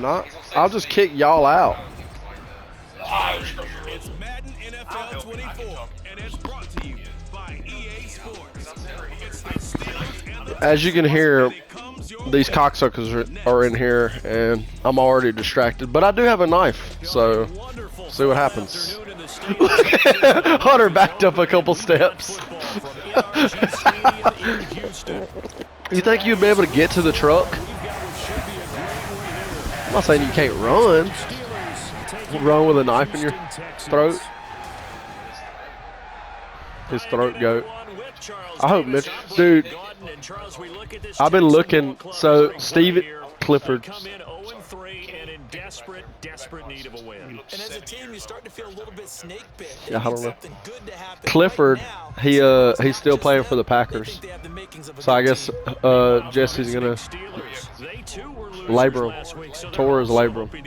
I'm not. I'll just kick y'all out. It's Madden NFL 24, and it's brought to you by EA Sports. It's the Steelers and the As you can Texans, hear, and it comes your these way. cocksuckers are in here, and I'm already distracted. But I do have a knife, so see what happens. Hunter backed up a couple steps. You think you'd be able to get to the truck? I'm not saying you can't run. Run with a knife in your throat. His throat goat. I hope Mitch, dude. I've been looking. So Steven Clifford. Desperate need of a win. And as a team, you start to feel a little bit snake bit. Yeah, I don't know. Clifford, he's still playing for the Packers. So I guess Jesse's gonna labor him. Torres labor him.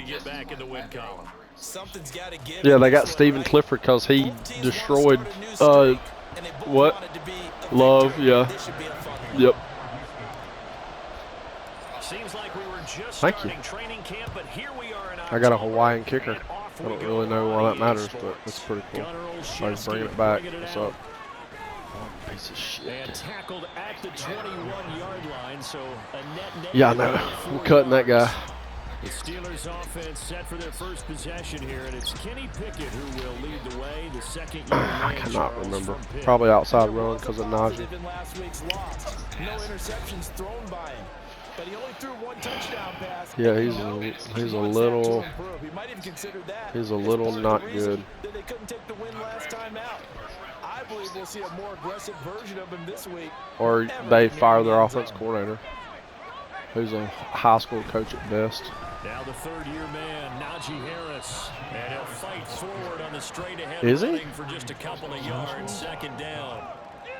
Yeah, they got Steven Clifford because he destroyed what? Love, yeah. Yep. Thank you. I got a Hawaiian kicker. I don't really know why that matters, but it's pretty cool. So he's bringing it back. What's up? Oh, piece of shit. Yeah, I know. We're cutting that guy. The Steelers offense set for their first possession here, and it's Kenny Pickett who will lead the way. The second year I cannot remember. Probably outside run because of Najee. No interceptions thrown by him. But he only threw one touchdown pass. Yeah, he's a little not good. They couldn't take the win last time out. I believe we'll see a more aggressive version of him this week. Or they fire their offense coordinator, who's a high school coach at best. Now the third-year man, Najee Harris, and he'll fight forward on the straight-ahead running for just a couple of yards, second down.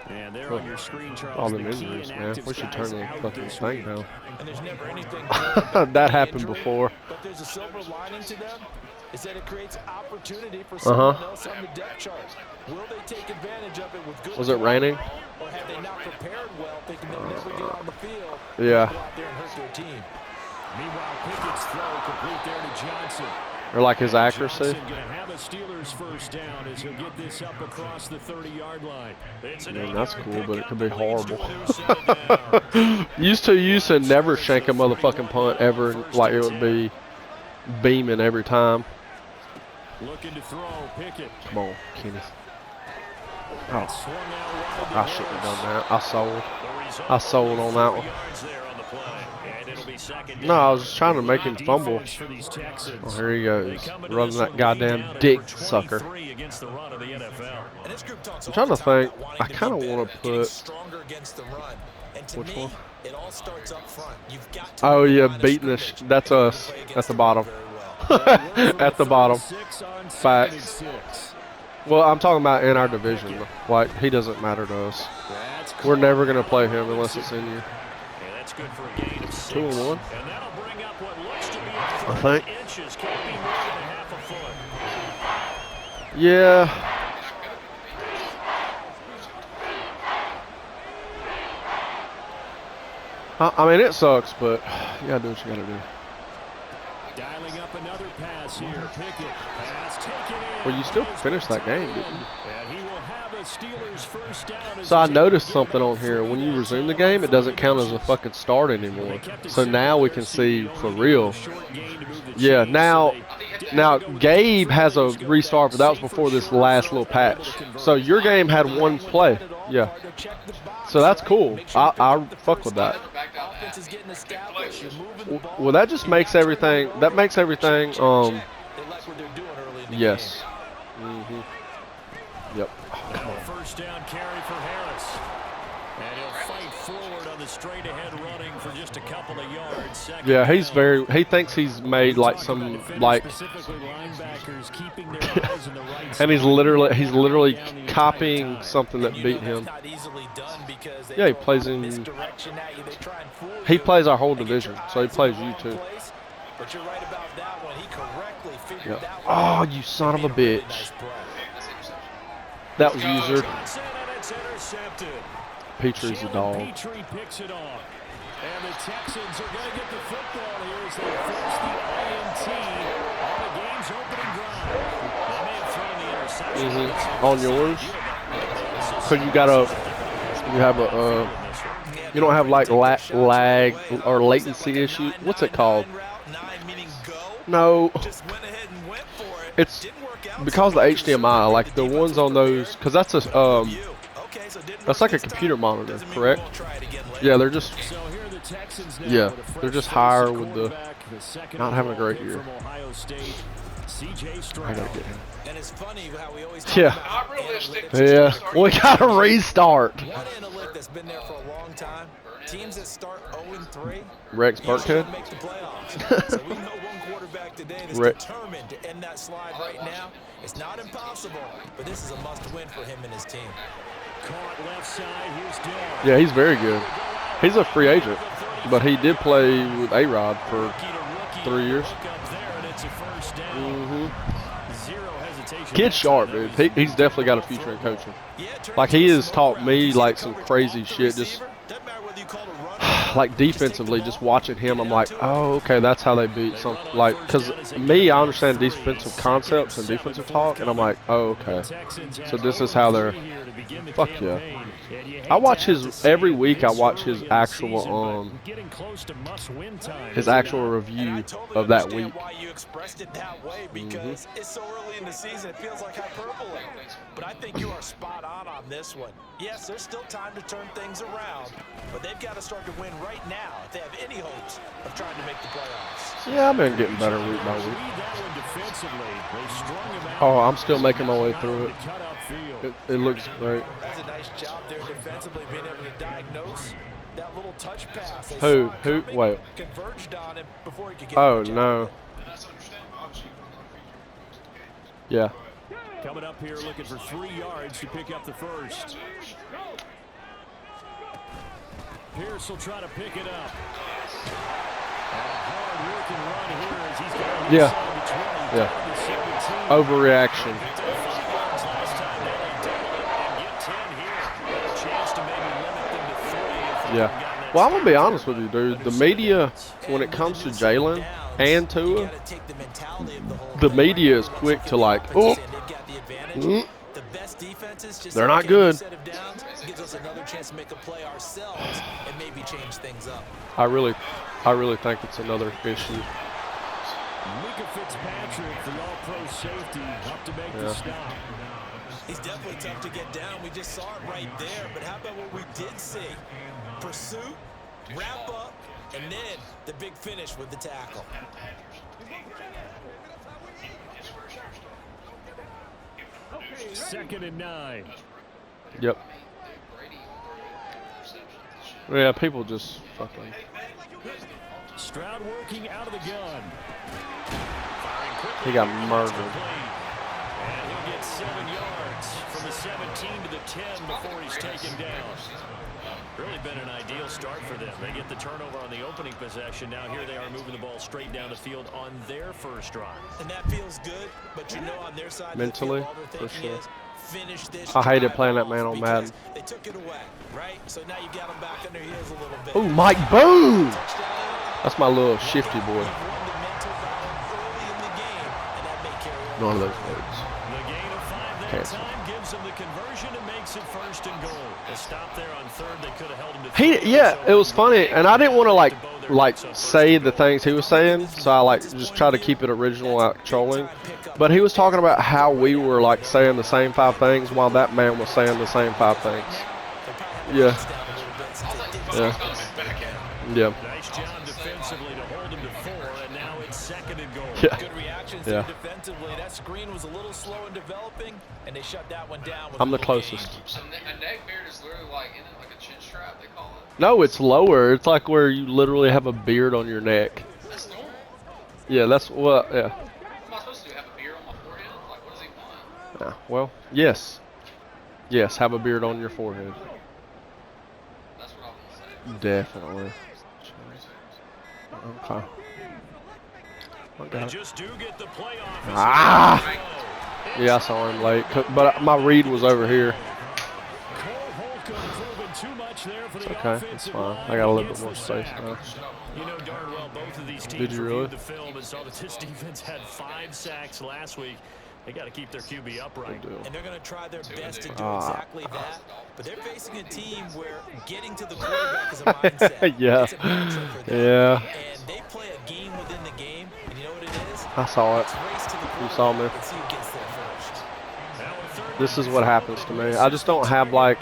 And there on your screen, Charles, all the injuries, man. We should turn the fucking thing down. And there's never anything that happened before. But there's a silver lining to them, is that it creates opportunity for someone else on the depth chart. Will they take advantage of it with good? Was it raining? Or have they not prepared well, thinking they'll never get on the field? Yeah. Go out there and hurt their team. Meanwhile, Pickett's throw complete there to Johnson. Or like his accuracy. Johnson gonna have a Steelers first down as he'll get this up across the 30-yard line. I mean, that's cool, but it could be horrible. used to never shank a motherfucking punt ever, like it would be beaming every time. Looking to throw, Pickett. Come on, Kenny. Oh, I shouldn't have done that. I sold on that one. No, I was just trying to make him fumble. Oh, here he goes, running that goddamn dick sucker. I'm trying to think. I kind of want to put. Which one? Oh yeah, beating this. That's us at the bottom. At the bottom. Facts. Well, I'm talking about in our division. Like, he doesn't matter to us. We're never gonna play him unless it's in you. 2-1. I think. Yeah. I mean, it sucks, but you gotta do what you gotta do. Dialing up another pass here. Pickett. Pass taken in. Well, you still finished that game, didn't you? And he will have a Steelers first down. So I noticed something on here. When you resume the game, it doesn't count as a fucking start anymore. So now we can see for real. Yeah, now Gabe has a restart, but that was before this last little patch. So your game had one play. Yeah. So that's cool. I fuck with that. Well, that just makes everything. That makes everything. Yes. Yep. First down carry for Harris. And he'll fight forward on the straight ahead running for just a couple of yards. Second yeah, he's very. He thinks he's made like some like. And he's literally copying something that beat him. Yeah, he plays in. He plays our whole division, so he plays you too. Yeah. Oh, you son of a bitch! That was user. Petrie's a dog. And the Texans are going to get the football here as they force the INT on the game's opening drive. They may have thrown the interception. On yours? So you got a, you have a, you don't have like lag or latency issue. What's it called? No. It's because of the HDMI, like the ones on those, because that's a, that's like a computer monitor, correct? Yeah, they're just, yeah, they're just higher with the, not having a great year. I gotta get him. And it's funny how we always Yeah, we gotta restart. one analytic that's been there for a long time. Teams that start 0-3 Rex Burkhead. make the playoffs. So we know one quarterback today that's determined to end that slide right now. It's not impossible, but this is a must-win for him and his team. Caught left side, here's Dillon. Yeah, he's very good. He's a free agent, but he did play with A-Rod for 3 years. Kid's sharp, dude. He's definitely got a future in coaching. Like, he has taught me, like, some crazy shit. Just, like, defensively, just watching him, I'm like, oh, okay, that's how they beat some. Like, because me, I understand defensive concepts and defensive talk, and I'm like, oh, okay. So this is how they're, fuck yeah. I watch his, every week I watch his actual, review of that week. Because it's so early in the season, it feels like hyperbole. But I think you are spot on this one. Yes, there's still time to turn things around, but they've got to start to win right now if they have any hopes of trying to make the playoffs. Yeah, I've been getting better week by week. Oh, I'm still making my way through it. It looks great. That's a nice job there defensively, being able to diagnose that little touch pass. Who? Wait. Converged on him before he could get Oh, no. Yeah. Coming up here looking for 3 yards to pick up the first. Pierce will try to pick it up. Hard-working run here as he's got Yeah. Overreaction. Yeah. Well, I'm going to be honest with you, dude. The media, when it comes to Jalen and Tua, the media is quick to like, oh, they're not good. I really think it's another issue. Mika Fitzpatrick, the all-pro safety, up to make the stop. He's definitely tough to get down. We just saw it right there. But how about what we did see? Pursuit, wrap up, and then the big finish with the tackle. Second and 9. Yep. Yeah, people just fucking. Stroud working out of the gun. He got murdered. And he'll get 7 yards from the 17 to the 10 before he's taken down. Really been an ideal start for them. They get the turnover on the opening possession. Now here they are moving the ball straight down the field on their first drive. And that feels good, but you know on their side mentally, of the field, for sure. Finish this I hated playing that man on Madden. They took it away, right? So now you got them back on their heels a little bit. Oh, Mike Boone! That's my little shifty boy. None of those words. The gain of 5 that time gives them the conversion and makes it first and goal. A stop there on third, they could have held him to Yeah, it was funny, and I didn't want to like say the things he was saying, so I like just try to keep it original, like trolling. But he was talking about how we were like saying the same 5 things while that man was saying the same 5 things. Yeah. Nice job defensively to hold him to 4, and now it's second and goal. Yeah. Good reactions defensively. That screen was a little slow in developing, and they shut that one down. I'm the closest. So a neck beard is literally like, isn't it like a chin strap they call it? No, it's lower. It's like where you literally have a beard on your neck. That's normal. Yeah, that's what. Yeah. What am I supposed to do? Have a beard on my forehead? Like, what does he want? Well, yes. Yes, have a beard on your forehead. That's what I want to say. Definitely. Okay. They just do get the playoff. Ah! Yeah, I saw him late, but my read was over here. Cole Holcomb proving too much there for the the Okay, that's offensive fine. line I got a little gets bit more the space sack. now. You know darn well both of these Did teams you reviewed really? the film and saw that this defense had 5 sacks last week. They got to keep their QB upright. Good deal. And they're going to try their best to do exactly that. But they're facing a team where getting to the quarterback is a mindset. Yeah. It's a mantra for them. Yeah. And they play a game within the game. And you know what it is? I saw it. It's race to the You saw me. quarterback and see who gets there first. This is what happens to me. I just don't have, like,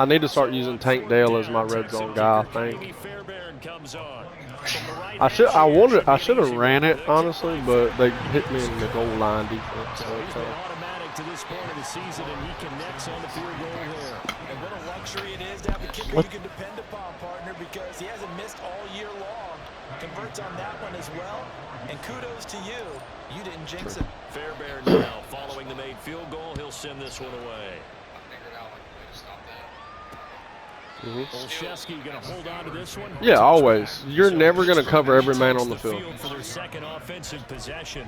I need to start using Tank Dale as my red zone guy, I think. I should have ran it, honestly, but they hit me in the goal line defense. So He's been automatic to this point of the season, and he connects on the field goal there. And what a luxury it is to have a kicker you can depend upon, partner, because he hasn't missed all year long. Converts on that one as well. And kudos to you. You didn't jinx it. Fairbairn now following the made field goal. He'll send this one away. Olszewski going to hold on to this one. Yeah, always. You're never going to cover every man on the field. For their second offensive possession.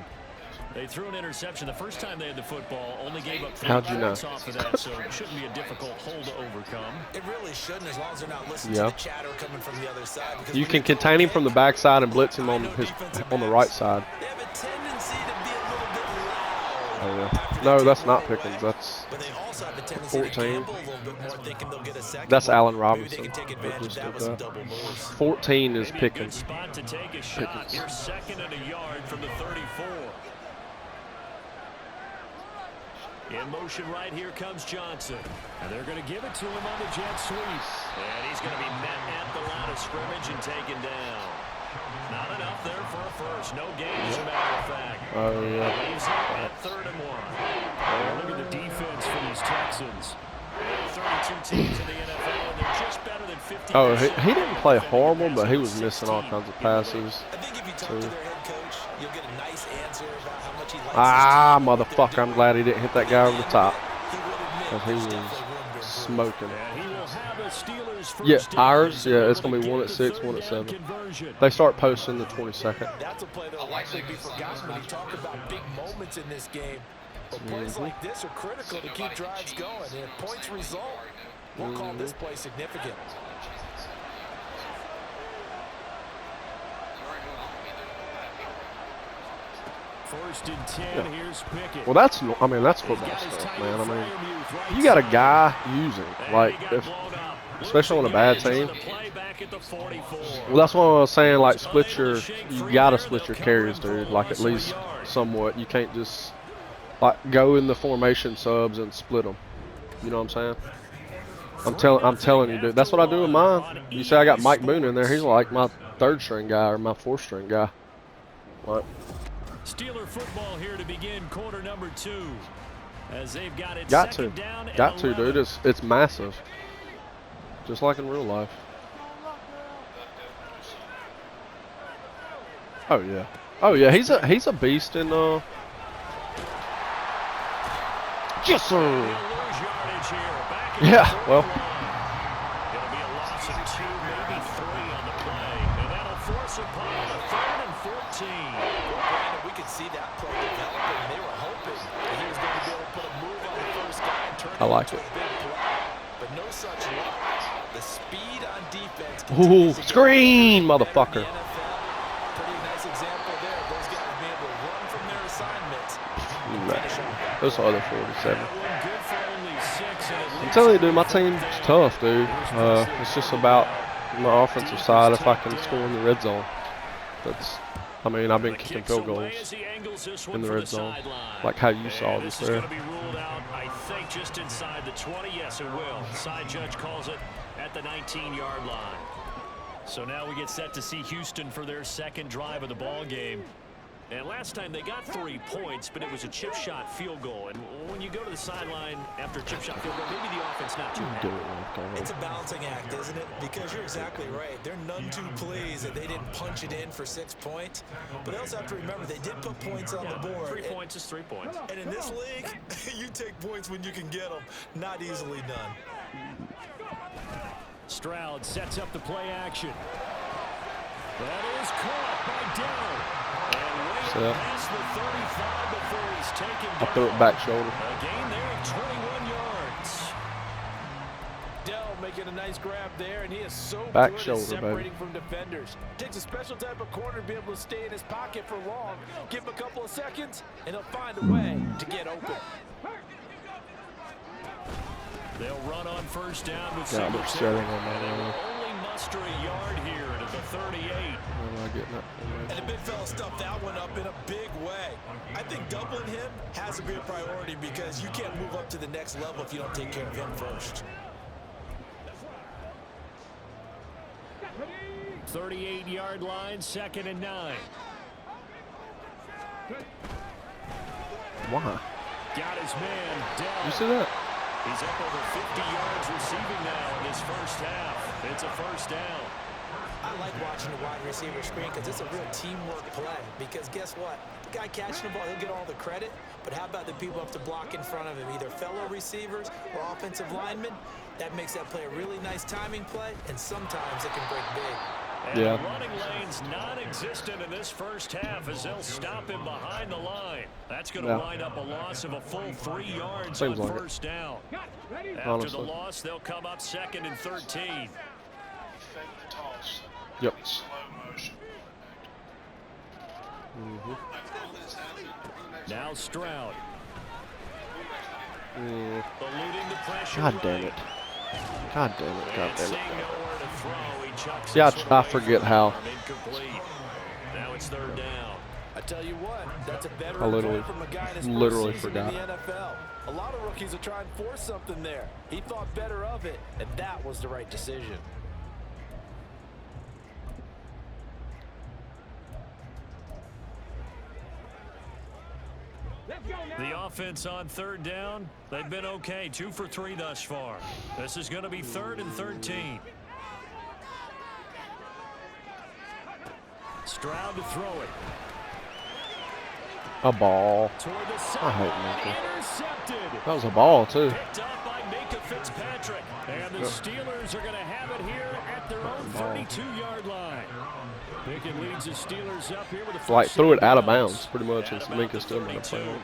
They threw an interception the first time they had the football, only gave up 3 points off of that, so it shouldn't be a difficult hole to overcome. It really shouldn't, as long as they're not listening to the chatter coming from the other side. You can contain him from the backside and blitz him on the right side. They have a tendency to be a little bit loud. Oh, yeah. No, that's not Pickens. That's But they also have a tendency 14. to gamble a little bit more, thinking they'll get a second. That's Allen Maybe Robinson. they can take That advantage just of that did with some that. double moves. 14 is Maybe a good Pickens. spot to take a shot. You're second and a yard from the 34. In motion right here comes Johnson. And they're going to give it to him on the jet sweep. And he's going to be met at the line of scrimmage and taken down. Not enough there for a first. No gain, as a matter of fact. Oh, yeah. Leaves it at 3rd and 1. Look at the defense for these Texans. 32 teams in the NFL, and they're just better than 50%. Oh, he didn't play horrible, but he was missing all kinds of passes. I think if you talk to their head coach, you'll get a nice answer about how much he likes Ah, his team. motherfucker, I'm glad he didn't hit that guy over the top. He would admit Because he there's was definitely room to improve. smoking. And he will have a Steelers first Yeah, down. ours, yeah, it's going to be Able 1 at get 6, the 1 at third down 7. conversion. They start posting the 22nd. That's a play that will likely be forgotten when you talk about big moments in this game. But plays like this are critical to keep drives going. And if points result, we'll call this play significant. First and 10, here's Pickett. Well, that's football stuff, man. I mean, you got a guy using, like, especially on a bad team. Well, that's what I was saying, like, you got to split your carries, dude, like, at least somewhat. You can't just, like, go in the formation subs and split them. You know what I'm saying? I'm telling you, dude. That's what I do with mine. You say I got Mike Boone in there. He's like my 3rd string guy or my 4th string guy. What? Steeler football here to begin quarter number 2. As they've got it Got second to. down and Got to, 11. dude. It's massive. Just like in real life. Oh yeah. Oh yeah, he's a beast in Yes sir. He'll lose yardage here. Back in Yeah, the well. It'll be a loss of 2, maybe 3 on the play. And that'll force a punt on a 3rd and 14. Brandon, we could see that play developing. They were hoping that he was going to be able to put a move on the first guy and turn I like it it. into a big play. But no such luck. The speed on defense Ooh, continues to get screen, better in the motherfucker. NFL. Pretty nice example there. Those guys being able to run from their assignments. Those are other 47. That one good for only 6, and it I'm leaves telling you, it dude, my with team's 3rd down. tough, dude. It's just about my offensive side. If I can score in the red zone, I mean, I've been The kicking kicks field away goals as he angles this one in the from red zone, sideline. like how you saw And just this is there. going to be ruled out, I think, just inside the 20. Yes, it will. Side judge calls it at the 19-yard line. So now we get set to see Houston for their 2nd drive of the ball game. And last time they got 3 points, but it was a chip shot field goal. And when you go to the sideline after a chip shot field goal, maybe the offense not too happy. It's a balancing act, isn't it? Because you're exactly right. They're none too pleased that they didn't punch it in for 6 points. But they also have to remember they did put points on the board. 3 points is 3 points. And in this league, you take points when you can get them. Not easily done. Stroud sets up the play action. That is caught by Dell. And way past the 35 before he's taken I down. threw it back shoulder. A gain there of 21 yards. Dell making a nice grab there, and he is so Back good shoulder, at separating baby. from defenders. Takes a special type of corner to be able to stay in his pocket for long. Give him a couple of seconds, and he'll find a way to get open. They'll run on first down with God, they're setting on my and line. only muster a yard here to the 38. Am I getting that? And the big fella stuffed that one up in a big way. I think doubling him has to be a priority because you can't move up to the next level if you don't take care of him first. 38-yard line, 2nd and 9. Why? Got his man down. You see that? He's up over 50 yards receiving now in his first half. It's a first down. I like watching the wide receiver screen because it's a real teamwork play. Because guess what? The guy catching the ball, he'll get all the credit. But how about the people up to block in front of him, either fellow receivers or offensive linemen? That makes that play a really nice timing play, and sometimes it can break big. And Yeah. the running lane's non-existent in this first half as they'll stop him behind the line. That's going to Yeah. wind up a loss of a full 3 yards Seems on like it. first down. After Honestly. the loss, they'll come up 2nd and 13. Yep. Now Stroud. Mm. Eluding the pressure. God damn right. it. God damn it. God And damn seeing it. nowhere to throw, he chucks See, I this one away forget from how. the arm, incomplete. Now it's 3rd down. I tell you what, that's a better I literally- from a guy in his literally first season forgot. in the NFL. A lot of rookies will try and force something there. He thought better of it, and that was the right decision. The offense on 3rd down, they've been okay. 2 for 3 thus far. This is going to be 3rd and 13. Stroud to throw it. A ball. Toward the I hate sideline, Minka. intercepted. That was a ball, too. Picked up by Minka Fitzpatrick. And the Steelers are going to have it here at their own 32-yard line. Pickett leads the Steelers up here with a Like, first threw it out of downs. bounds, pretty much, At and about Minka the still might have 32. played it.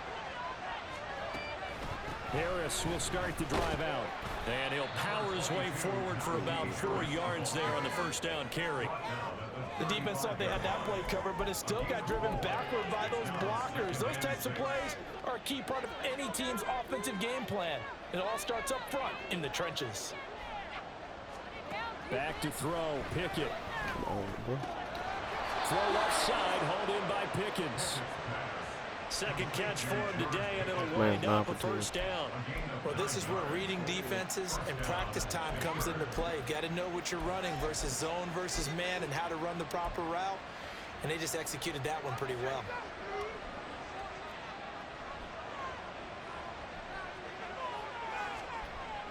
Harris will start the drive out. And he'll power his way forward for about 4 yards there on the first down carry. The defense thought they had that play covered, but it still got driven backward by those blockers. Those types of plays are a key part of any team's offensive game plan. It all starts up front in the trenches. Back to throw, Pickett. Come on, bro. Throw left side, hauled in by Pickens. Second catch for him today, and it'll wind up a first down. Well, this is where reading defenses and practice time comes into play. Got to know what you're running versus zone versus man and how to run the proper route. And they just executed that one pretty well.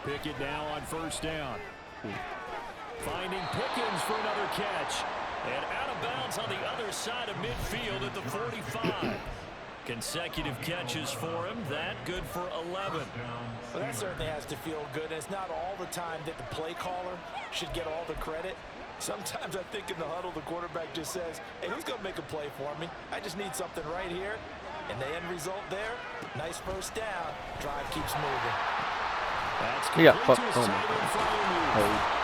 Pickett now on first down. Finding Pickens for another catch. And out of bounds on the other side of midfield at the 45. Consecutive catches for him. That good for 11. Well, that certainly has to feel good. And it's not all the time that the play caller should get all the credit. Sometimes I think in the huddle, the quarterback just says, hey, who's going to make a play for me? I just need something right here. And the end result there, nice first down. Drive keeps moving. That's He got complete fucked. to Oh, his my tight end God. Fryermuth. Oh.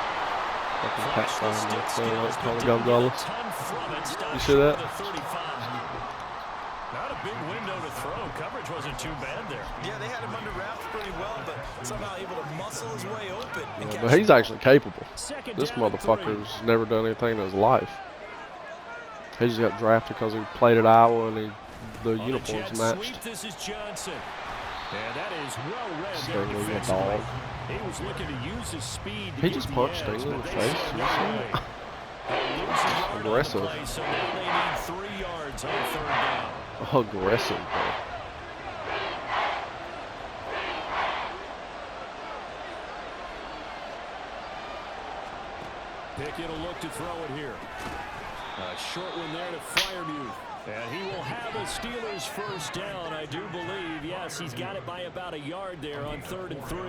Fucking catch Flashed the fire, man. stick So, skills, like, but Tony didn't get a Gonzalez. ton from it. Stopped You see short that? of the 35. Not a big window to throw. Coverage wasn't too bad there. Yeah, they had him under wraps pretty well, but somehow able to muscle his way open. And Yeah, catch but he's actually capable. Second This down and 3. motherfucker's never done anything in his life. He just got drafted because he played at Iowa and the On the uniforms jet matched. sweep, this is Johnson. And that is well read Stay there with your defensively. dog. He was looking to use his speed to He get just the punched edge, England in but the they face. said You no see way. that? They'll lose a yard on the Aggressive. play, so now they need 3 yards on 3rd down. Aggressive, bro. Pickett will look to throw it here. A short one there to Fryermuth. And he will have a Steelers first down, I do believe. Yes, he's got it by about a yard there on 3rd and 3.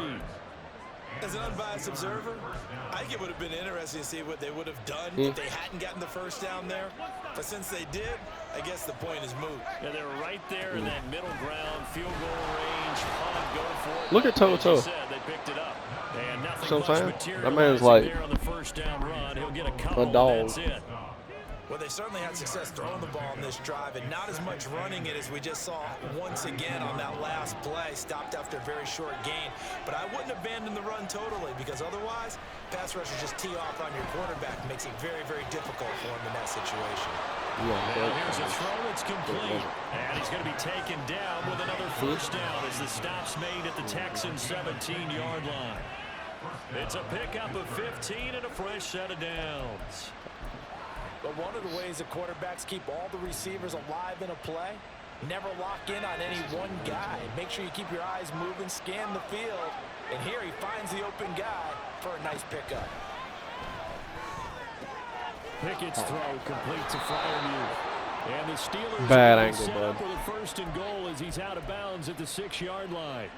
As an unbiased observer, I think it would have been interesting to see what they would have done if they hadn't gotten the first down there. But since they did, I guess the point is moot. Yeah, they're right there in that middle ground, field goal range, punt, go for it. Look at Toto. They picked it up. And nothing See what I'm saying? That man's materializing like there on the first down run. He'll get a couple, a and dog. that's it. Well, they certainly had success throwing the ball on this drive, and not as much running it as we just saw once again on that last play. Stopped after a very short gain. But I wouldn't abandon the run totally, because otherwise, pass rushers just tee off on your quarterback. Makes it very, very difficult for him in that situation. Now here's a throw that's complete. And he's going to be taken down with another first down as the stop's made at the Texans' 17-yard line. It's a pickup of 15 and a fresh set of downs. But one of the ways that quarterbacks keep all the receivers alive in a play, never lock in on any one guy. Make sure you keep your eyes moving, scan the field. And here he finds the open guy for a nice pickup. Pickett's throw complete to Freiermuth. And the Steelers Bad will angle, set bud. up with a first and goal as he's out of bounds at the 6-yard line.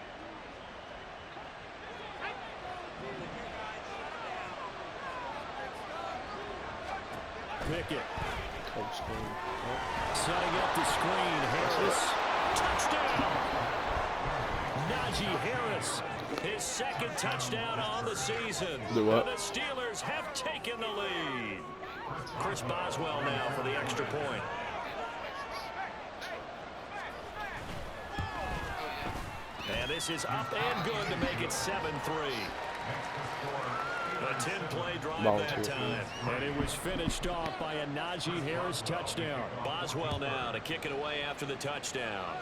Pickett. Setting up the screen. Harris. Touchdown. Najee Harris. His second touchdown on the season. Do what? And the Steelers have taken the lead. Chris Boswell now for the extra point. And this is up and good to make it 7-3. A 10-play drive that time. And it was finished off by a Najee Harris touchdown. Boswell now to kick it away after the touchdown.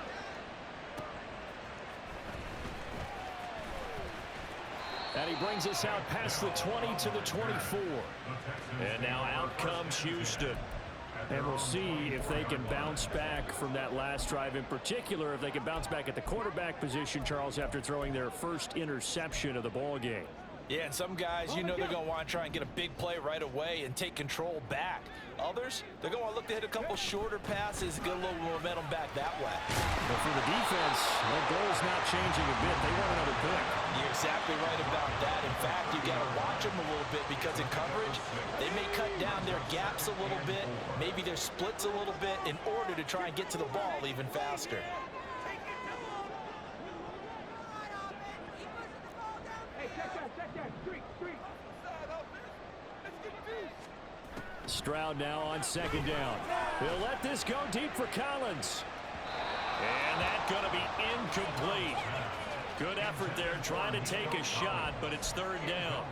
And he brings us out past the 20 to the 24. And now out comes Houston. And we'll see if they can bounce back from that last drive, in particular, if they can bounce back at the quarterback position, Charles, after throwing their first interception of the ball game. Yeah, and some guys, you know they're going to want to try and get a big play right away and take control back. Others, they're going to look to hit a couple shorter passes, get a little momentum back that way. But for the defense, their goal's not changing a bit. They want another pick. You're exactly right about that. In fact, you got to watch them a little bit, because in coverage, they may cut down their gaps a little bit, maybe their splits a little bit, in order to try and get to the ball even faster. Stroud now on second down. He'll let this go deep for Collins. And that's going to be incomplete. Good effort there trying to take a shot, but it's third down.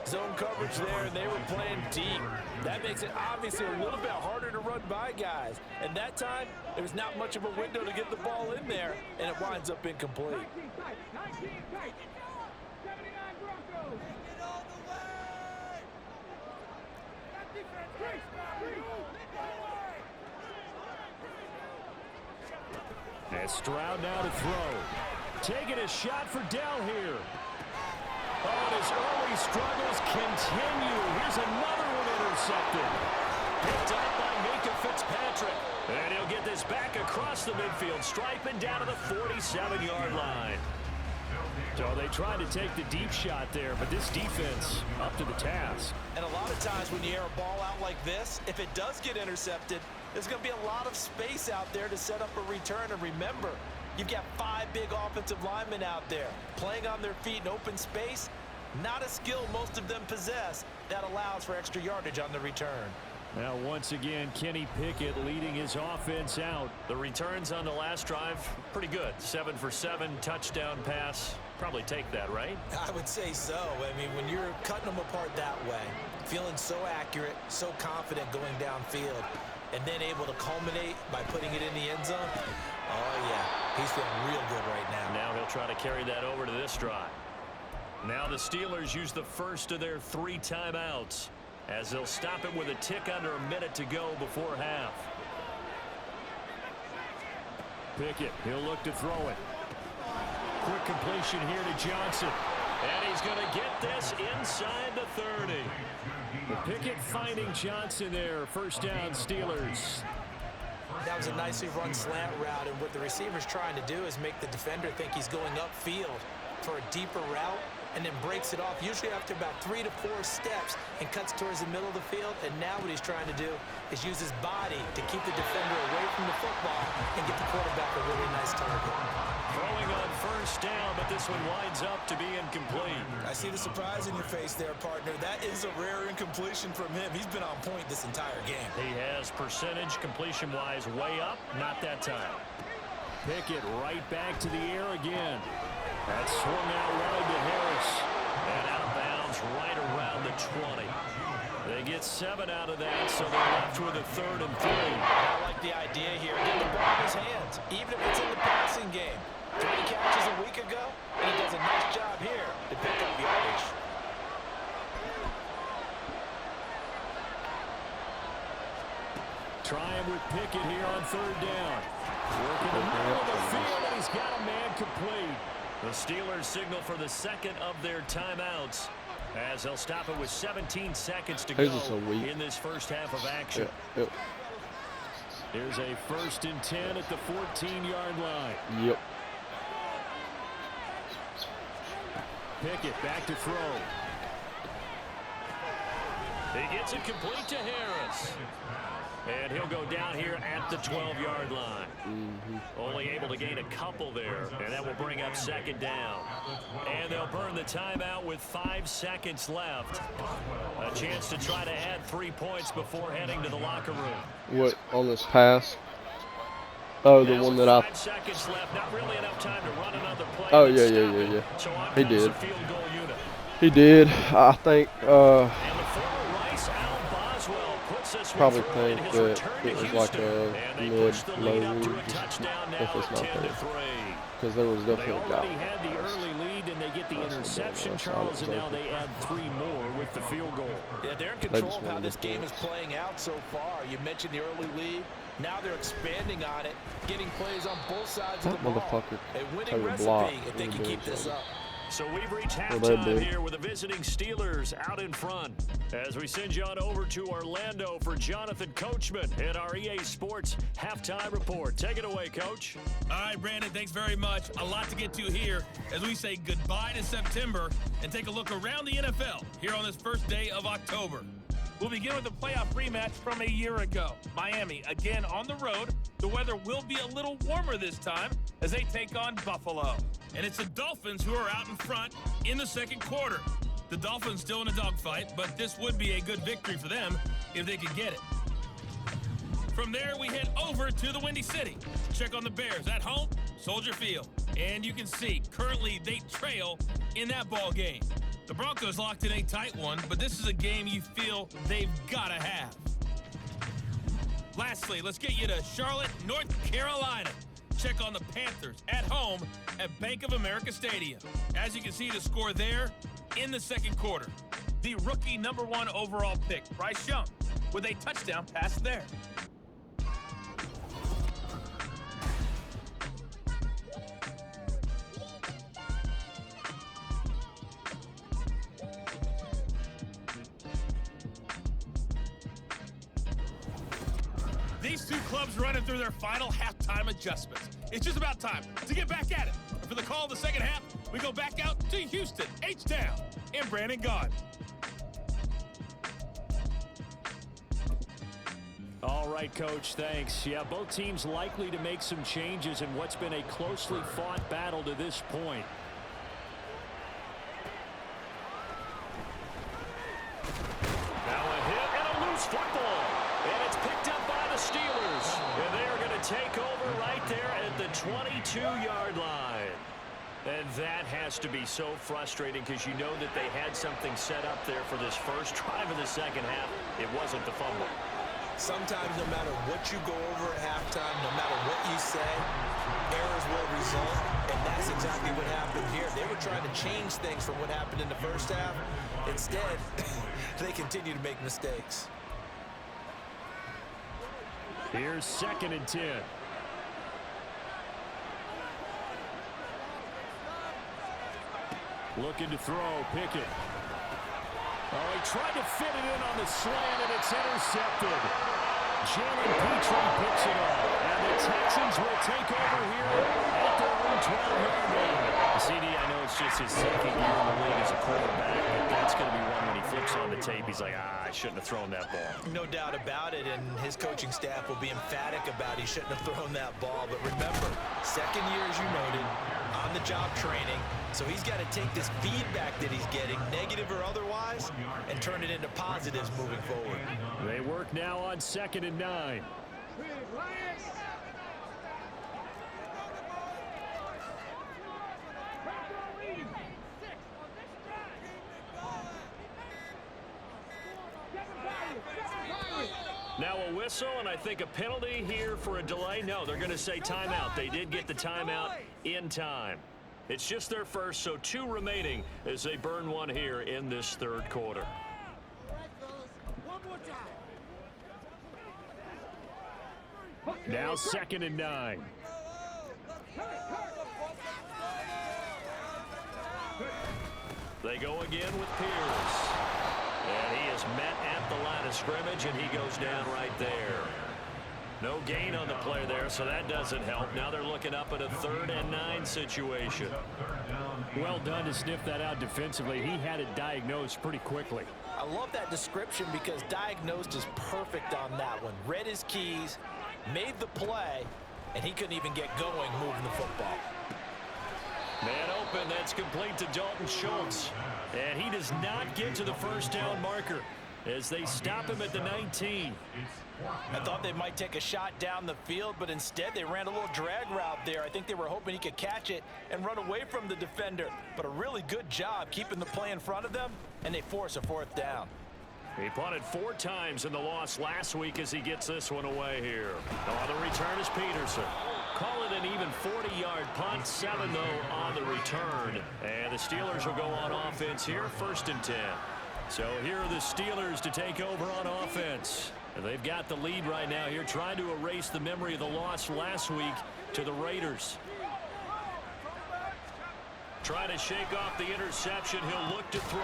Zone coverage there, and they were playing deep. That makes it obviously a little bit harder to run by guys. And that time, there was not much of a window to get the ball in there, and it winds up incomplete. And Stroud now to throw. Taking a shot for Dell here. Oh, and his early struggles continue. Here's another one intercepted. Picked up by Mika Fitzpatrick. And he'll get this back across the midfield stripe and down to the 47-yard line. So they tried to take the deep shot there, but this defense up to the task. And a lot of times when you air a ball out like this, if it does get intercepted, there's going to be a lot of space out there to set up a return. And remember, you've got 5 big offensive linemen out there playing on their feet in open space. Not a skill most of them possess that allows for extra yardage on the return. Now, once again, Kenny Pickett leading his offense out. The returns on the last drive, pretty good. 7 for 7, touchdown pass. Probably take that, right? I would say so. I mean, when you're cutting them apart that way, feeling so accurate, so confident going downfield, and then able to culminate by putting it in the end zone, oh, yeah, he's feeling real good right now. Now he'll try to carry that over to this drive. Now the Steelers use the first of their 3 timeouts, as they'll stop it with a tick under a minute to go before half. Pickett, he'll look to throw it. Quick completion here to Johnson. And he's going to get this inside the 30. Pickett finding Johnson there. First down, Steelers. That was a nicely run slant route, and what the receiver's trying to do is make the defender think he's going upfield for a deeper route, and then breaks it off, usually after about 3 to 4 steps, and cuts towards the middle of the field. And now what he's trying to do is use his body to keep the defender away from the football and get the quarterback a really nice target. Throwing on first first down, but this one winds up to be incomplete. I see the surprise in your face there, partner. That is a rare incompletion from him. He's been on point this entire game. He has percentage completion-wise way up, not that time. Pickett right back to the air again. That swung out wide to Harris. And out of bounds right around the 20. They get 7 out of that, so they're left with a 3rd and 3. I like the idea here. Get the ball in his hands, even if it's in the passing game. 3 catches a week ago, and he does a nice job here to pick up yardage. Trying with Pickett here on 3rd down. Working the middle of the field, and he's got a man complete. The Steelers signal for the 2nd of their timeouts, as they'll stop it with 17 seconds to go in this first half of action. Yep. Here's a 1st and 10 at the 14-yard line. Yep. Pickett back to throw. He gets it complete to Harris. And he'll go down here at the 12-yard line. Only able to gain a couple there, and that will bring up 2nd down. And they'll burn the timeout with 5 seconds left. A chance to try to add 3 points before heading to the locker room. What, on this pass? Oh, the one that I... 5 seconds left, not really enough time to run another play. Oh, yeah. So on He comes did. the field goal unit. He did. I think, And the former Rice, Al Boswell, puts this probably one through in think his that return to it was Houston. like a And they push the lead up to a mid-low, touchdown if now it's at not 10-3. there. Because there was They definitely a already doubt. had the early lead, and they get the interception, Charles, and now they add 3 more with the field goal. Yeah, they're in control of how this game is playing out so far. You mentioned the early lead. Now they're expanding on it, getting plays on both sides of the ball. Motherfucker A winning take a recipe block if they and can do keep this something. up. So we've reached they halftime did. here with the visiting Steelers out in front. As we send you on over to Orlando for Jonathan Coachman and our EA Sports Halftime Report. Take it away, Coach. All right, Brandon, thanks very much. A lot to get to here as we say goodbye to September and take a look around the NFL here on this first day of October. We'll begin with a playoff rematch from a year ago. Miami, again on the road. The weather will be a little warmer this time as they take on Buffalo. And it's the Dolphins who are out in front in the 2nd quarter. The Dolphins still in a dogfight, but this would be a good victory for them if they could get it. From there, we head over to the Windy City. Check on the Bears at home, Soldier Field. And you can see, currently they trail in that ball game. The Broncos locked in a tight one, but this is a game you feel they've got to have. Lastly, let's get you to Charlotte, North Carolina. Check on the Panthers at home at Bank of America Stadium. As you can see, the score there in the 2nd quarter. The rookie #1 overall pick, Bryce Young, with a touchdown pass there. These two clubs running through their final halftime adjustments. It's just about time to get back at it. And for the call of the 2nd half, we go back out to Houston, H-Town, and Brandon Gaudin. All right, Coach, thanks. Yeah, both teams likely to make some changes in what's been a closely fought battle to this point. Now a hit and a loose football. And it's picked up by the Steelers. And they are going to take over right there at the 22-yard line. And that has to be so frustrating because you know that they had something set up there for this first drive of the 2nd half. It wasn't the fumble. Sometimes no matter what you go over at halftime, no matter what you say, errors will result, and that's exactly what happened here. They were trying to change things from what happened in the first half. Instead, they continue to make mistakes. Here's 2nd and 10. Looking to throw, Pickett. Oh, he tried to fit it in on the slant, and it's intercepted. Jalen Petrie picks it up, and the Texans will take over here at their own 12-yard line. CD, I know it's It's just his second year in the league as a quarterback, but that's going to be one when he flips on the tape. He's like, I shouldn't have thrown that ball. No doubt about it, and his coaching staff will be emphatic about he shouldn't have thrown that ball. But remember, second year, as you noted, on-the-job training. So he's got to take this feedback that he's getting, negative or otherwise, and turn it into positives moving forward. They work now on 2nd and 9. Now a whistle, and I think a penalty here for a delay. No, they're going to say timeout. They did get the timeout in time. It's just their first, so 2 remaining as they burn one here in this 3rd quarter. Now 2nd and 9. They go again with Pierce. And he is met at the line of scrimmage, and he goes down right there. No gain on the play there, so that doesn't help. Now they're looking up at a 3rd and 9 situation. Well done to sniff that out defensively. He had it diagnosed pretty quickly. I love that description because diagnosed is perfect on that one. Read his keys, made the play, and he couldn't even get going moving the football. Man open, that's complete to Dalton Schultz. And he does not get to the first down marker as they stop him at the 19. I thought they might take a shot down the field, but instead they ran a little drag route there. I think they were hoping he could catch it and run away from the defender. But a really good job keeping the play in front of them, and they force a 4th down. He punted 4 times in the loss last week as he gets this one away here. On the return is Peterson. Call it an even 40-yard punt, 7 though on the return. And the Steelers will go on offense here, 1st and 10. So here are the Steelers to take over on offense. And they've got the lead right now here, trying to erase the memory of the loss last week to the Raiders. Trying to shake off the interception. He'll look to throw.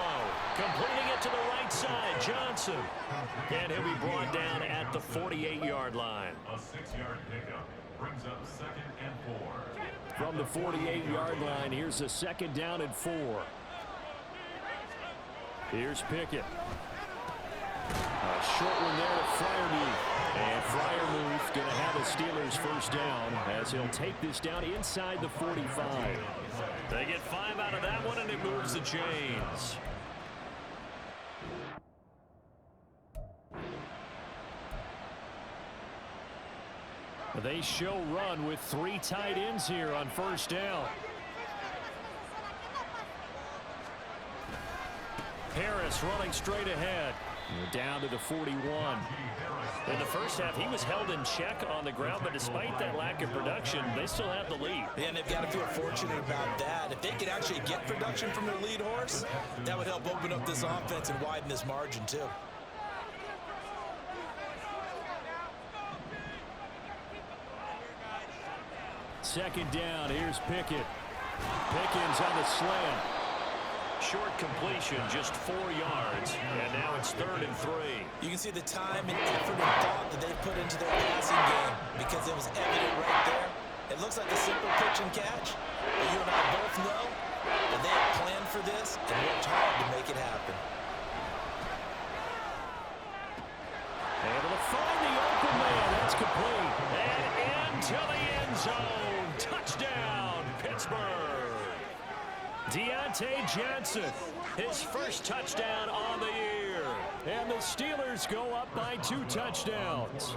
Completing it to the right side, Johnson. And he'll be brought down at the 48-yard line. A 6-yard pickup brings up 2nd and 4. From the 48-yard line, here's a 2nd down and 4. Here's Pickett. A short one there to Freiermuth. And Freiermuth going to have a Steelers first down as he'll take this down inside the 45. They get 5 out of that one, and it moves the chains. They show run with 3 tight ends here on first down. Harris running straight ahead. Down to the 41. In the first half, he was held in check on the ground, but despite that lack of production, they still have the lead. Yeah, and they've got to feel fortunate about that. If they could actually get production from their lead horse, that would help open up this offense and widen this margin, too. Second down, here's Pickett. Pickens on the slant. Short completion, just 4 yards, and now it's 3rd and 3. You can see the time and effort and thought that they put into their passing game because it was evident right there. It looks like a simple pitch and catch, but you and I both know that they had planned for this and worked hard to make it happen. Able to find the open man. That's complete. And into the end zone. Touchdown, Pittsburgh. Deontay Johnson, his first touchdown on the year. And the Steelers go up by 2 touchdowns.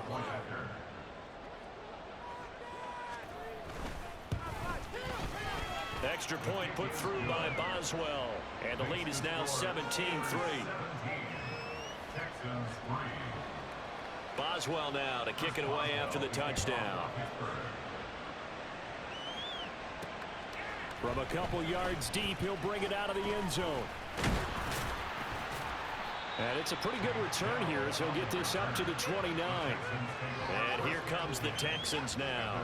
Extra point put through by Boswell. And the lead is now 17-3. Boswell now to kick it away after the touchdown. From a couple yards deep, he'll bring it out of the end zone. And it's a pretty good return here as he'll get this up to the 29. And here comes the Texans now.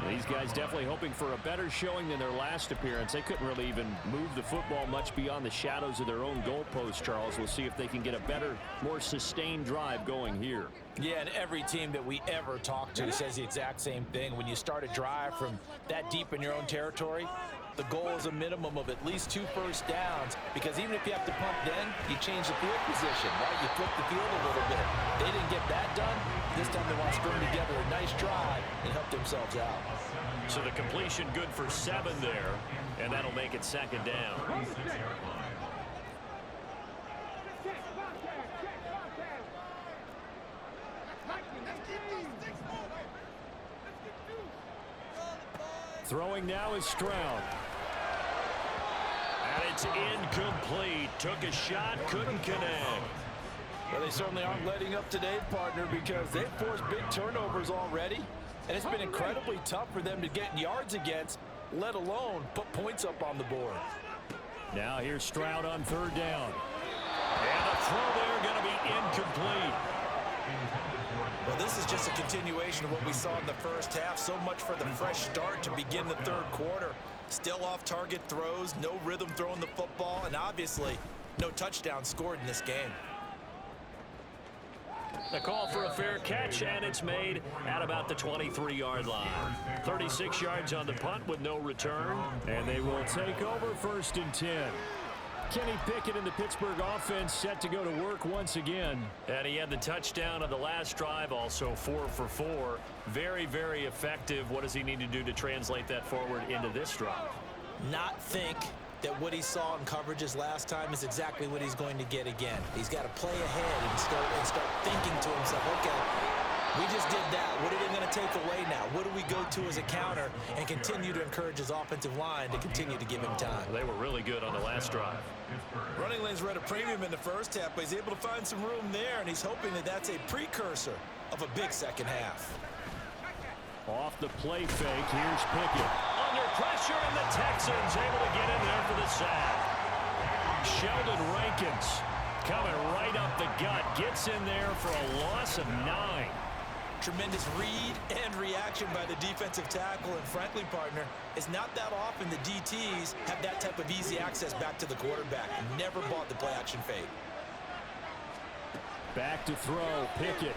These guys definitely hoping for a better showing than their last appearance. They couldn't really even move the football much beyond the shadows of their own goalpost, Charles. We'll see if they can get a better, more sustained drive going here. Yeah, and every team that we ever talk to says the exact same thing. When you start a drive from that deep in your own territory, The goal is a minimum of at least 2 first downs, because even if you have to punt then, you change the field position, right? You flip the field a little bit. They didn't get that done. This time they want to string together a nice drive and help themselves out. So the completion good for 7 there, and that'll make it 2nd down. Throwing now is Stroud. And it's incomplete. Took a shot, couldn't connect. Well, they certainly aren't letting up today, partner, because they've forced big turnovers already. And it's been incredibly tough for them to get yards against, let alone put points up on the board. Now here's Stroud on 3rd down. And the throw there going to be incomplete. Well, this is just a continuation of what we saw in the first half. So much for the fresh start to begin the 3rd quarter. Still off-target throws, no rhythm throwing the football, and obviously no touchdown scored in this game. The call for a fair catch, and it's made at about the 23-yard line. 36 yards on the punt with no return, and they will take over 1st and 10. Kenny Pickett in the Pittsburgh offense set to go to work once again. And he had the touchdown on the last drive, also 4 for 4. Very, very effective. What does he need to do to translate that forward into this drive? Not think that what he saw in coverages last time is exactly what he's going to get again. He's got to play ahead and start thinking to himself, okay, we just did that. What are they going to take away now? What do we go to as a counter? And continue to encourage his offensive line to continue to give him time. Well, they were really good on the last drive. Running lanes were at a premium in the first half, but he's able to find some room there, and he's hoping that that's a precursor of a big second half. Off the play fake, here's Pickett. Under pressure, and the Texans able to get in there for the sack. Sheldon Rankins coming right up the gut, gets in there for a loss of 9. Tremendous read and reaction by the defensive tackle, and frankly, partner, it's not that often the DTs have that type of easy access back to the quarterback. Never bought the play action fake. Back to throw, Pickett.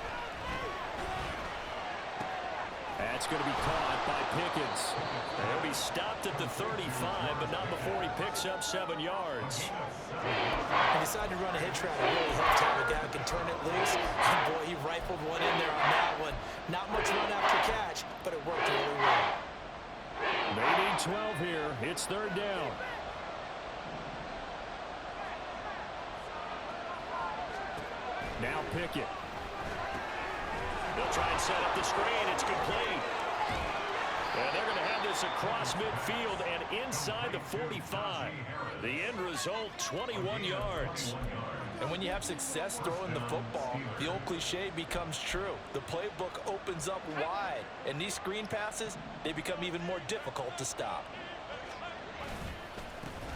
That's going to be caught by Pickens. He'll be stopped at the 35, but not before he picks up 7 yards. He decided to run a hitch route. It really helped how the guy can turn it loose. And boy, he rifled one in there on that one. Not much run after catch, but it worked really well. They need 12 here. It's 3rd down. Now Pickett. They'll try and set up the screen. It's complete. And they're going to have this across midfield and inside the 45. The end result, 21 yards. And when you have success throwing the football, the old cliche becomes true. The playbook opens up wide. And these screen passes, they become even more difficult to stop.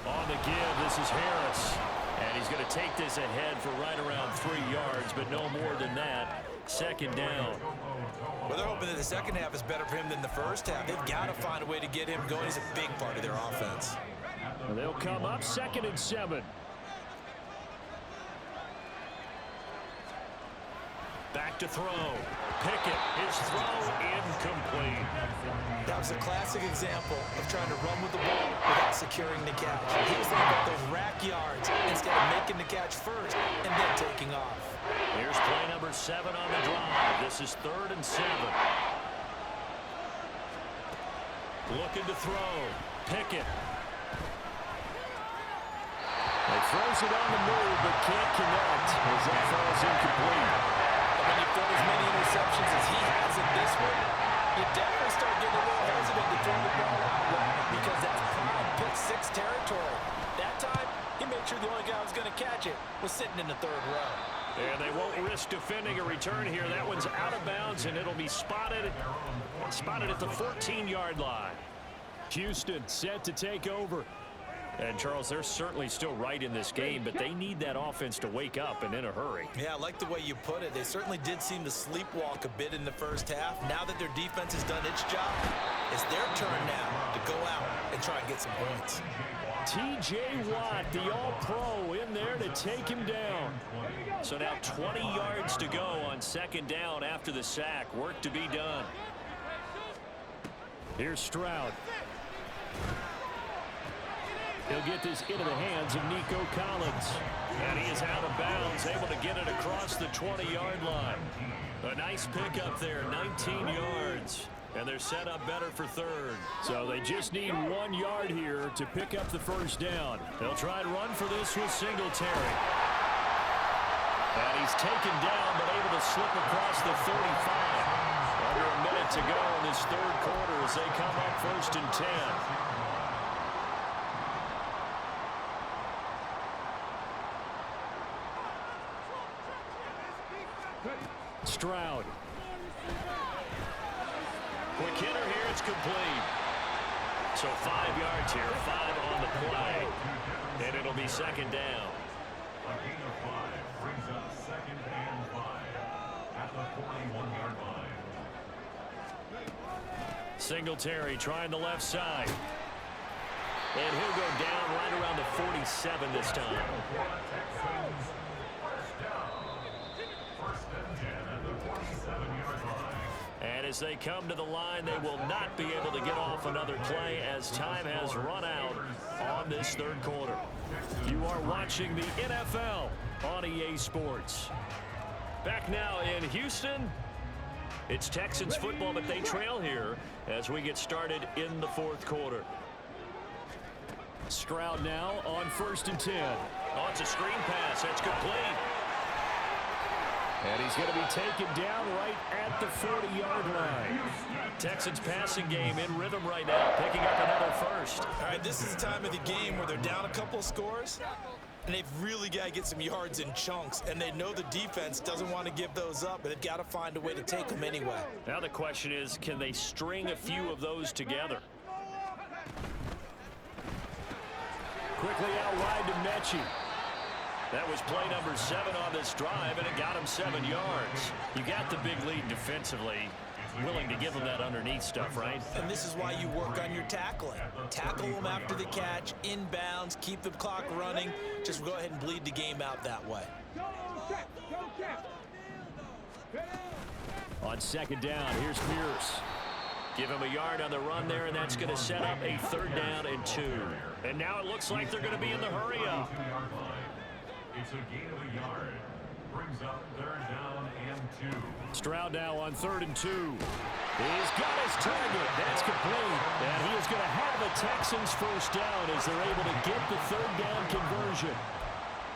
On the give, this is Harris. And he's going to take this ahead for right around 3 yards, but no more than that. 2nd down. Well, they're hoping that the second half is better for him than the first half. They've got to find a way to get him going. He's a big part of their offense. Well, they'll come up 2nd and 7. Back to throw. Pickett, his throw incomplete. That was a classic example of trying to run with the ball without securing the catch. He was thinking about those rack yards instead of making the catch first and then taking off. Here's play number 7 on the drive. This is 3rd and 7. Looking to throw. Pickett. He throws it on the move, but can't connect as that falls incomplete. But when you throw as many interceptions as he has in this one, you definitely start getting a little hesitant to throw the ball out because that's prime pick 6 territory. That time, he made sure the only guy who was going to catch it was sitting in the 3rd row. And they won't risk defending a return here. That one's out of bounds, and it'll be spotted at the 14-yard line. Houston set to take over. And, Charles, they're certainly still right in this game, but they need that offense to wake up and in a hurry. Yeah, I like the way you put it. They certainly did seem to sleepwalk a bit in the first half. Now that their defense has done its job, it's their turn now to go out and try and get some points. T.J. Watt, the All-Pro, in there to take him down. So now 20 yards to go on 2nd down after the sack. Work to be done. Here's Stroud. He'll get this into the hands of Nico Collins. And he is out of bounds, able to get it across the 20-yard line. A nice pickup there, 19 yards. And they're set up better for third. So they just need 1 yard here to pick up the first down. They'll try and run for this with Singletary. And he's taken down, but able to slip across the 35. Under a minute to go in this third quarter as they come up 1st and 10. Stroud. Quick hitter here, it's complete. So 5 yards here, 5 on the play. And it'll be 2nd down. A gain of 5 brings up 2nd and 5 at the 41-yard line. Singletary trying the left side. And he'll go down right around the 47 this time. Texans, first down. 1st and 10 at the 47-yard line. And as they come to the line, they will not be able to get off another play as time has run out on this third quarter. You are watching the NFL on EA Sports. Back now in Houston. It's Texans football, but they trail here as we get started in the 4th quarter. Stroud now on 1st and 10. Oh, it's a screen pass. That's complete. And he's going to be taken down right at the 40-yard line. Texans passing game in rhythm right now, picking up another first. All right, this is the time of the game where they're down a couple scores, and they've really got to get some yards in chunks, and they know the defense doesn't want to give those up, but they've got to find a way to take them anyway. Now the question is, can they string a few of those together? Quickly out wide to Mechie. That was play number 7 on this drive, and it got him 7 yards. You got the big lead defensively. Willing to give them that underneath stuff, right? And this is why you work on your tackling. Tackle them after the catch, inbounds, keep the clock running. Just go ahead and bleed the game out that way. On 2nd down, here's Pierce. Give him a yard on the run there, and that's going to set up a 3rd down and 2. And now it looks like they're going to be in the hurry up. It's a gain of a yard. Brings up 3rd down and 2. Stroud now on 3rd and 2. He's got his target. That's complete. And he is going to have the Texans first down as they're able to get the 3rd down conversion.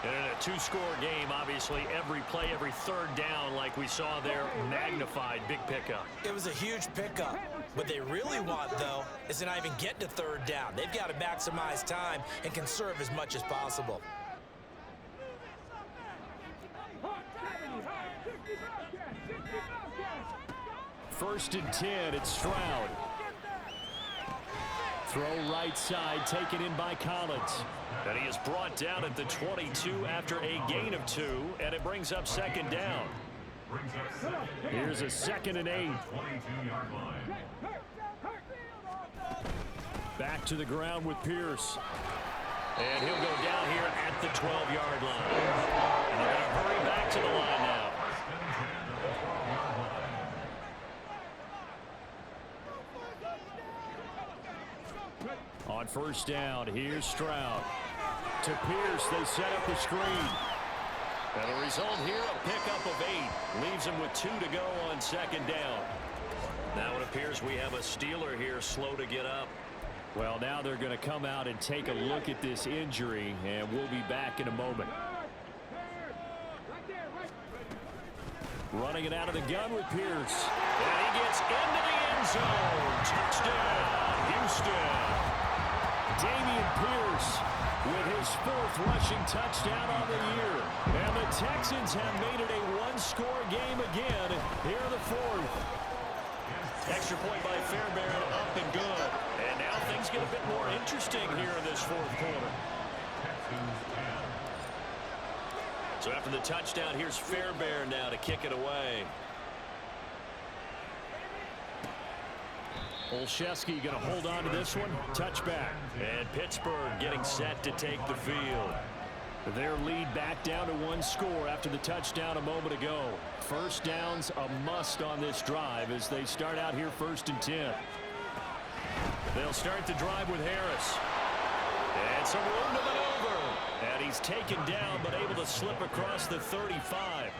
And in a 2-score game, obviously, every play, every 3rd down, like we saw there, magnified, big pickup. It was a huge pickup. What they really want, though, is to not even get to 3rd down. They've got to maximize time and conserve as much as possible. 1st and 10, it's Stroud. Throw right side, taken in by Collins. And he is brought down at the 22 after a gain of 2, and it brings up 2nd down. Here's a 2nd and 8. Back to the ground with Pierce. And he'll go down here at the 12-yard line. And they're going to hurry back to the line now. On 1st down, here's Stroud. To Pierce, they set up the screen. And the result here, a pickup of 8. Leaves him with 2 to go on 2nd down. Now it appears we have a Steeler here slow to get up. Well, now they're going to come out and take a look at this injury, and we'll be back in a moment. Running it out of the gun with Pierce. And he gets into the end zone. Touchdown, Houston. Damian Pierce with his 4th rushing touchdown on the year. And the Texans have made it a 1-score game again here in the 4th. Extra point by Fairbairn, up and good. And now things get a bit more interesting here in this 4th quarter. So after the touchdown, here's Fairbairn now to kick it away. Olszewski going to hold on to this one. Touchback. And Pittsburgh getting set to take the field. Their lead back down to 1 score after the touchdown a moment ago. First downs a must on this drive as they start out here 1st and 10. They'll start the drive with Harris. And some room to maneuver. And he's taken down, but able to slip across the 35.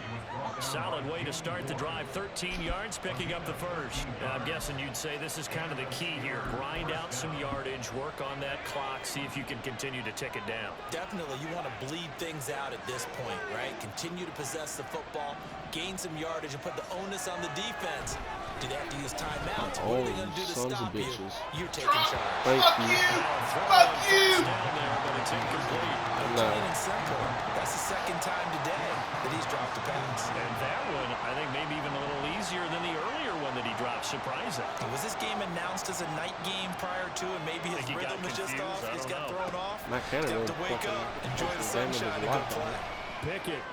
Solid way to start the drive. 13 yards, picking up the first. Now, I'm guessing you'd say this is kind of the key here. Grind out some yardage, work on that clock, see if you can continue to tick it down. Definitely, you want to bleed things out at this point, right? Continue to possess the football, gain some yardage, and put the onus on the defense. Do they have to use timeouts? What are they going to do to sons of stop you? bitches. You're taking charge. Thank you. Fuck you! Down there, but it's incomplete. No. Plain and simple. That's the second time today that he's dropped a pass. And that one, I think maybe even a little easier than the earlier one that he dropped. Surprising. Was this game announced as a night game prior to, and maybe his Think he got rhythm was just confused? off? I He's don't got know. thrown off. Matt Canada Got really to wake fucking up, enjoy the game of his sunshine, and life go on play. it. Pickett.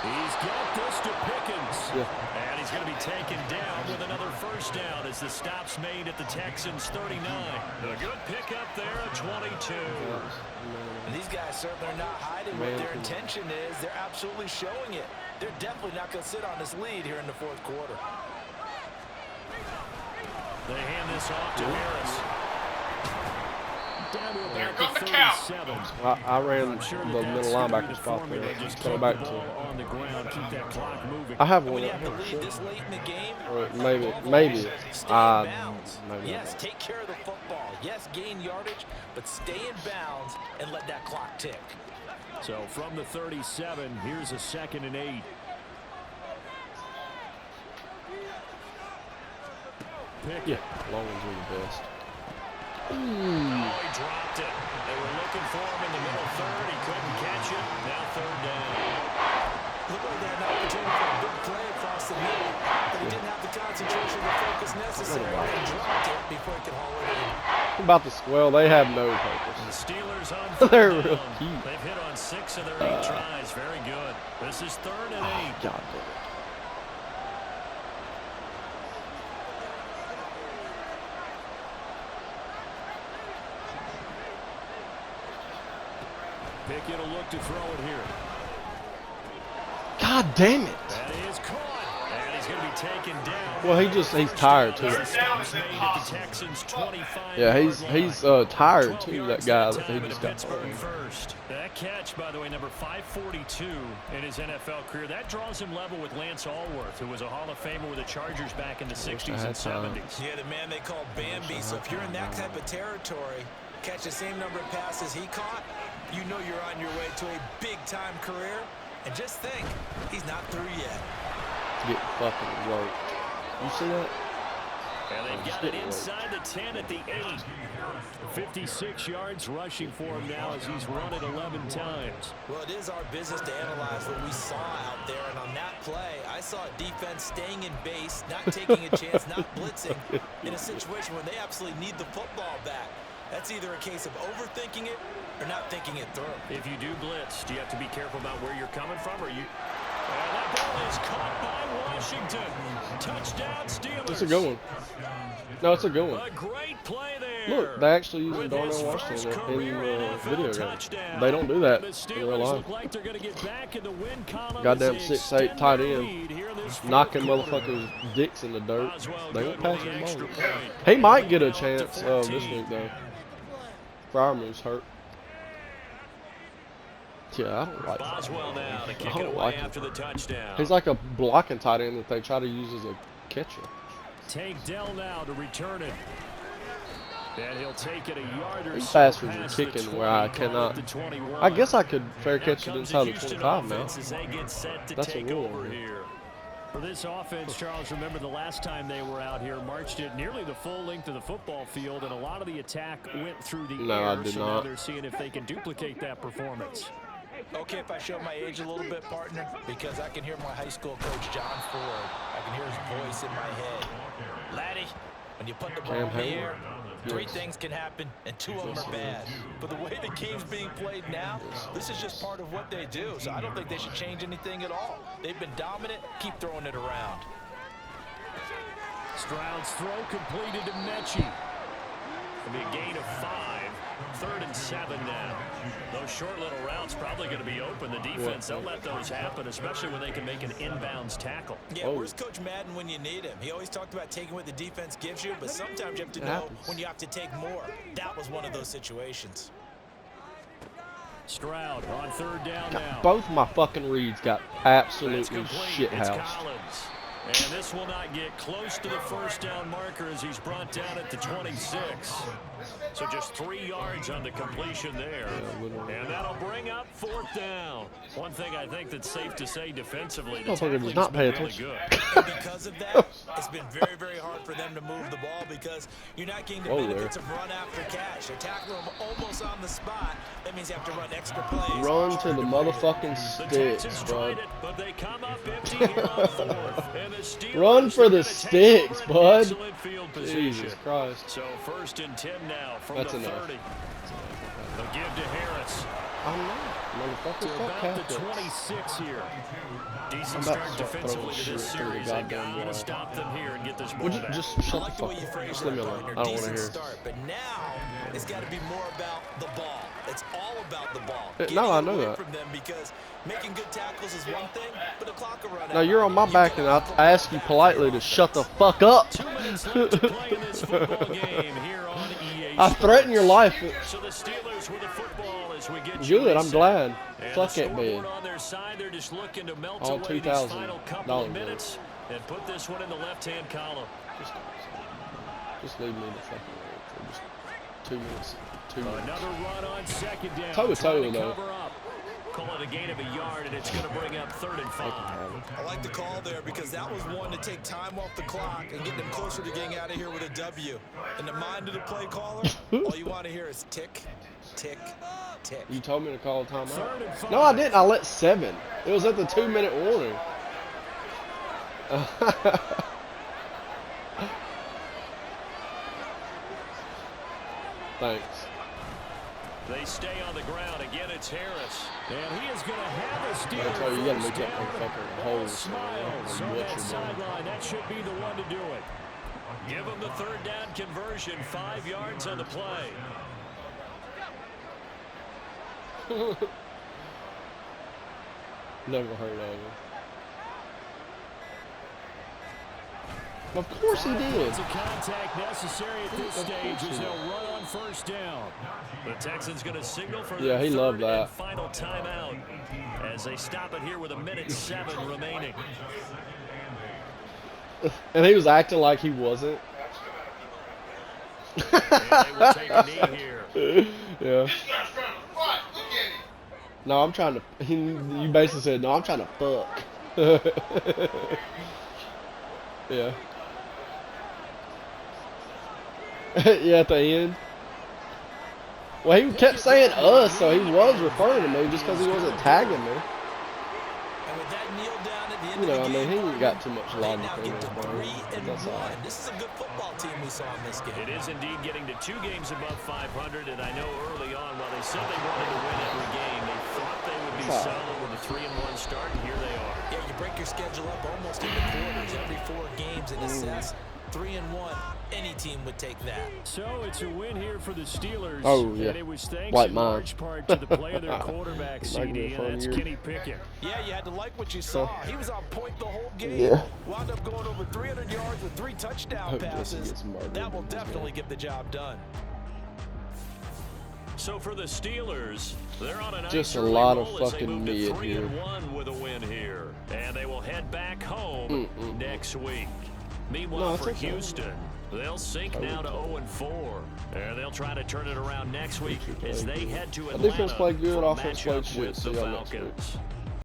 He's got this to Pickens. Yeah. And he's going to be taken down with another first down as the stop's made at the Texans' 39. A good pickup there at 22. And these guys certainly are not hiding what their intention is. They're absolutely showing it. They're definitely not going to sit on this lead here in the fourth quarter. They hand this off to Harris. Down to about comes the the count. 37. I ran I'm sure the that middle that's gonna be linebacker the spot formula. there. Just Throw keep back the to ball him. on the ground, keep that clock moving. I have When one you up have the here. lead this late in the game, Or above maybe, all, maybe. stay in bounds. Maybe Yes, not. take care of the football. Yes, gain yardage, but stay in bounds and let that clock tick. So from the 37, here's a 2nd and 8. Pickett. Yeah, long ones are the best. Oh, he dropped it. They were looking for him in the middle third. He couldn't catch it. Now 3rd down. Looked like they had an opportunity for a big play across the middle, but he didn't have the concentration or the focus necessary and dropped it before he could haul it in. About the squirrel, they have no The purpose. Steelers on They're 3rd real down. cute. They've hit on 6 of their 8 tries. Very good. This is 3rd and 8. God damn it. Pickett will look to throw it here. God damn it. That is caught. And he's going to be taken down. Well, he's tired too. The stop's made at the Texans' 25. Yeah, he's tired too. That guy that he just got Pittsburgh thrown. first. That catch, by the way, number 542 in his NFL career. That draws him level with Lance Allworth, who was a Hall of Famer with the Chargers back in the 60s and 70s. Yeah, the man they call Bambi. So if you're in that type of territory, catch the same number of passes he caught, you know you're on your way to a big-time career. And just think, he's not through yet. Get fucking worked. You see that? And they've got it inside the 10 at the 8. 56 yards rushing for him now as he's run it 11 times. Well, it is our business to analyze what we saw out there. And on that play, I saw a defense staying in base, not taking a chance, not blitzing in a situation where they absolutely need the football back. That's either a case of overthinking it or not thinking it through. If you do blitz, do you have to be careful about where you're coming from? Or you? And that ball is caught by Washington. Touchdown, Steelers. It's a good one. No, it's a good one. A great play there. Look, they actually using With Darnell his Washington first in career the NFL video game. touchdown. They don't do that The in real Steelers life. look like they're going to get back in the win column. Goddamn as they 6'8" extend tight their end, lead here in this fourth knocking quarter. motherfuckers' dicks in the dirt. Boswell They good won't pass with the him extra ball. point. He might get a Now up to chance this 14. week though. Fryerman's hurt. Yeah, I don't like Boswell now to I kick it don't away like him. after the touchdown. He's like a blocking tight end that they try to use as a catcher. Take Dell now to return it. And he'll take it a yard or These so bastards are past the kicking 20, where I call it cannot. the 21. I guess I could fair Now catch it comes inside the Houston 25 now. offense as they get set to That's a take rule over over here. here. For this offense, Charles, remember the last time they were out here, marched it nearly the full length of the football field, and a lot of the attack went through the No, air. I did so now not. they're seeing if they can duplicate that performance. Okay, if I show my age a little bit, partner, because I can hear my high school coach, John Ford. I can hear his voice in my head. Laddie, when you put the ball in the air, three things can happen, and two of them are bad. But the way the game's being played now, this is just part of what they do. So I don't think they should change anything at all. They've been dominant. Keep throwing it around. Stroud's throw completed to Mechie. It'll be a gain of 5. 3rd and 7 now. Those short little routes probably going to be open. The defense, they'll let those happen, especially when they can make an inbounds tackle. Yeah, where's Coach Madden when you need him? He always talked about taking what the defense gives you, but sometimes you have to know when you have to take more. That was one of those situations. Stroud on 3rd down now. Both my fucking reads got absolutely shithoused. And this will not get close to the 1st down marker as he's brought down at the 26. So just 3 yards on the completion there. And that'll bring up 4th down. One thing I think that's safe to say defensively, the tackling's not pay been really attention. good. And because of that, it's been very, very hard for them to move the ball because you're not getting the benefits of run after catch. They tackle them almost on the spot. That means you have to run extra plays. Run to the motherfucking sticks, bud. But they come up empty here on 4th. And the Steelers Run for the sticks, bud. excellent field position. Jesus Christ. So 1st and 10 now from That's the enough. 30. They'll give to Harris. I'm not. Motherfucker, They're fuck about the Catholics. 26 here. Decent I'm about start to start defensively throwing to this shit through the series. They goddamn gotta wall. stop them here and get this ball Would you back. just I shut like the the way fuck you up? phrase Just that, leave me alone. partner. I don't want to Decent hear. start, but now it's got to be more about the ball. It's all about the ball. No, Getting I it know away that. from them because making good tackles is one thing, but the clock will run out. Now you're on my back, and I ask you politely to shut the fuck up. 2 minutes left to play in this football game here on EA I threaten your life. So the Steelers with the football as we get Good, I'm glad. And Fuck the it, man. scoreboard on their side, they're just looking to melt All away these $2,000 final couple of minutes and put this one in the left-hand column. Just leave me in the fucking room for just 2 minutes. 2 minutes. Another run on 2nd down. Toe to toe, trying to though. cover up. Call it a gain of a yard, and it's going to bring up 3rd and 5. I like the call there because that was one to take time off the clock and get them closer to getting out of here with a W. In the mind of the play caller, all you want to hear is tick, tick, tick. You told me to call a timeout. 3rd and 5. No, I didn't. I let 7. It was at the 2-minute warning. Thanks. They stay on the ground. Again, it's Harris. And he is going to have a steal. That's how you gotta make that down. motherfucker whole. Smiles So on what that you're doing. sideline. That should be the one to do it. Give him the 3rd down conversion. 5 yards on the play. Never heard of him. Of course he did. It's a contact necessary at this stage as they'll run on 1st down. The Texans going to signal for Yeah, their he loved 3rd and that. final timeout as they stop it here with 1:07 remaining. And he was acting like he wasn't. And they will take a knee here. Yeah. No, I'm trying to. You basically said, no, I'm trying to fuck. Yeah. Yeah, at the end. Well, he kept saying us, so he was referring to me just because he wasn't tagging me. And with that kneel down at the end You know, of I the mean, game, he ain't got too much they logic now in get his to brain. 3-1. That's all right. This is a good football team we saw in this game. It is indeed getting to 2 games above 500, and I know early on, while they said they wanted to win every game, they thought they would be solid with a 3-1 start, and here they are. Yeah, you break your schedule up almost into quarters, every 4 games in a sense. 3-1, any team would take that. So it's a win here for the Steelers. Oh, yeah. And it was thanks Like in mine. large part to the play of their quarterback, Like CD, this and on that's here. Kenny Pickett. Yeah, you had to like what you saw. He was on point the whole game. Yeah. Wound up going over 300 yards with 3 touchdown Hope Jesse passes. gets murdered That will in this definitely game. get the job done. So for the Steelers, they're on a nice Just a early lot of roll as they fucking move to mid 3-1 with a win here. And they will head back home next week. Meanwhile, No, it's for okay. Houston, they'll sink now to 0-4. And they'll try to turn it around next week as they head to Defense Atlanta played good, for a offense played matchup shit. with See the y'all next week. Falcons.